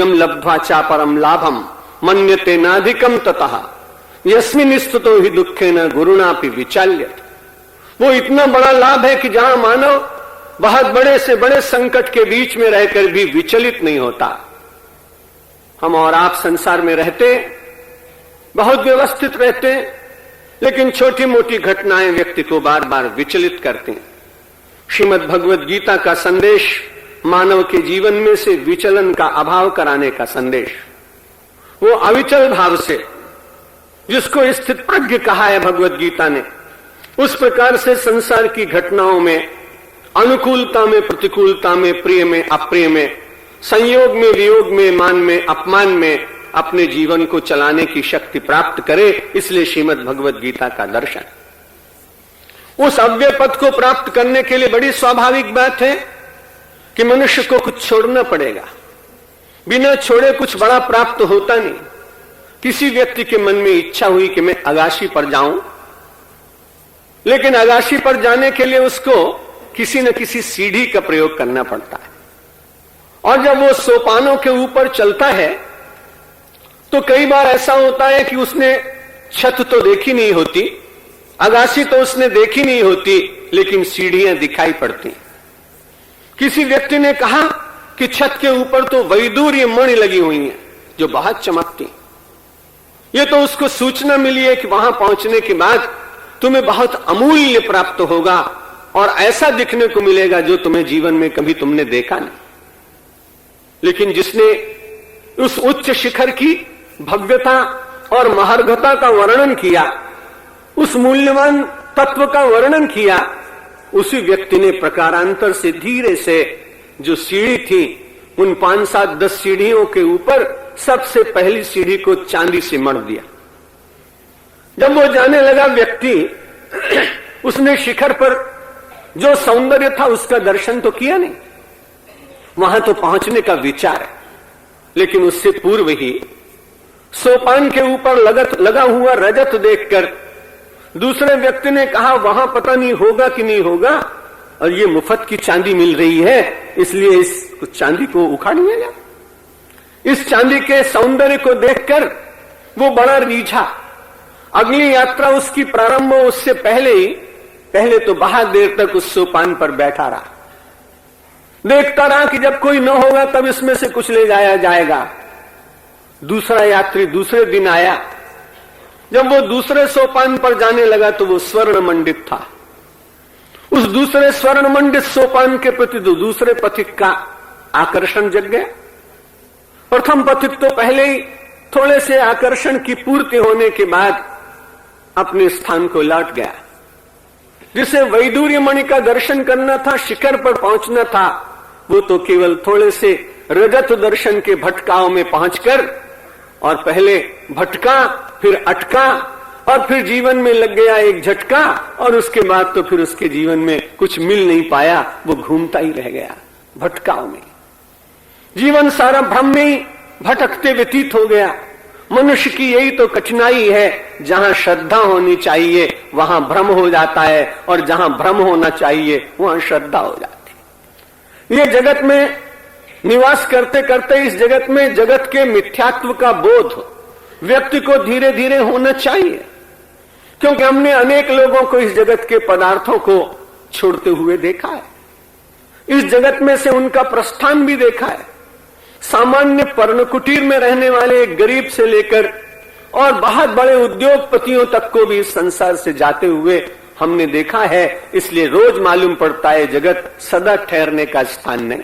यम लब्ध्वा चा परम लाभम मन्यते नाधिकम ततः यस्मिन् स्थितो ही दुखेन गुरुणापि विचाल्यते। वो इतना बड़ा लाभ है कि जहां मानव बहुत बड़े से बड़े संकट के बीच में रहकर भी विचलित नहीं होता। हम और आप संसार में रहते, बहुत व्यवस्थित रहते, लेकिन छोटी मोटी घटनाएं व्यक्ति को बार बार विचलित करती हैं। श्रीमद् भगवद गीता का संदेश मानव के जीवन में से विचलन का अभाव कराने का संदेश। वो अविचल भाव से, जिसको स्थित प्रज्ञ कहा है भगवद गीता ने, उस प्रकार से संसार की घटनाओं में, अनुकूलता में, प्रतिकूलता में, प्रिय में, अप्रिय में, संयोग में, वियोग में, मान में, अपमान में अपने जीवन को चलाने की शक्ति प्राप्त करे। इसलिए श्रीमद् भगवद गीता का दर्शन। उस अव्यय पद को प्राप्त करने के लिए बड़ी स्वाभाविक बात है कि मनुष्य को कुछ छोड़ना पड़ेगा। बिना छोड़े कुछ बड़ा प्राप्त होता नहीं। किसी व्यक्ति के मन में इच्छा हुई कि मैं अगाशी पर जाऊं, लेकिन अगाशी पर जाने के लिए उसको किसी न किसी सीढ़ी का प्रयोग करना पड़ता है। और जब वो सोपानों के ऊपर चलता है तो कई बार ऐसा होता है कि उसने छत तो देखी नहीं होती, अगाशी तो उसने देखी नहीं होती, लेकिन सीढ़ियां दिखाई पड़ती। किसी व्यक्ति ने कहा कि छत के ऊपर तो वैदूर्य मणि लगी हुई हैं जो बहुत चमकती। ये तो उसको सूचना मिली है कि वहां पहुंचने के बाद तुम्हें बहुत अमूल्य प्राप्त होगा और ऐसा दिखने को मिलेगा जो तुम्हें जीवन में कभी तुमने देखा नहीं। लेकिन जिसने उस उच्च शिखर की भव्यता और महार्घता का वर्णन किया, उस मूल्यवान तत्व का वर्णन किया, उसी व्यक्ति ने प्रकारांतर से धीरे से जो सीढ़ी थी, उन 5, 7, 10 सीढ़ियों के ऊपर सबसे पहली सीढ़ी को चांदी से मढ़ दिया। जब वो जाने लगा व्यक्ति, उसने शिखर पर जो सौंदर्य था उसका दर्शन तो किया नहीं, वहां तो पहुंचने का विचार है, लेकिन उससे पूर्व ही सोपान के ऊपर लगा हुआ रजत देखकर दूसरे व्यक्ति ने कहा वहां पता नहीं होगा कि नहीं होगा, और ये मुफ्त की चांदी मिल रही है, इसलिए इस चांदी को उखाड़ लिया गया। इस चांदी के सौंदर्य को देखकर वो बड़ा रीझा। अगली यात्रा उसकी प्रारंभ हो उससे पहले तो बहुत देर तक उस सोपान पर बैठा रहा, देखता रहा कि जब कोई न होगा तब इसमें से कुछ ले जाया जाएगा। दूसरा यात्री दूसरे दिन आया। जब वो दूसरे सोपान पर जाने लगा तो वो स्वर्ण मंडित था। उस दूसरे स्वर्ण मंडित सोपान के प्रति तो दूसरे पथिक का आकर्षण जग गया। प्रथम पथिक तो पहले ही थोड़े से आकर्षण की पूर्ति होने के बाद अपने स्थान को लौट गया। जिसे वैदूर्य मणि का दर्शन करना था, शिखर पर पहुंचना था, वो तो केवल थोड़े से रजत दर्शन के भटकाव में पहुंचकर, और पहले भटका, फिर अटका, और फिर जीवन में लग गया एक झटका, और उसके बाद तो फिर उसके जीवन में कुछ मिल नहीं पाया, वो घूमता ही रह गया भटकाव में। जीवन सारा भ्रम में ही भटकते व्यतीत हो गया। मनुष्य की यही तो कठिनाई है, जहां श्रद्धा होनी चाहिए वहां भ्रम हो जाता है, और जहां भ्रम होना चाहिए वहां श्रद्धा हो जाती है। ये जगत में निवास करते करते इस जगत में जगत के मिथ्यात्व का बोध व्यक्ति को धीरे धीरे होना चाहिए, क्योंकि हमने अनेक लोगों को इस जगत के पदार्थों को छोड़ते हुए देखा है। इस जगत में से उनका प्रस्थान भी देखा है। सामान्य पर्णकुटीर में रहने वाले एक गरीब से लेकर और बहुत बड़े उद्योगपतियों तक को भी इस संसार से जाते हुए हमने देखा है। इसलिए रोज मालूम पड़ता है जगत सदा ठहरने का स्थान नहीं।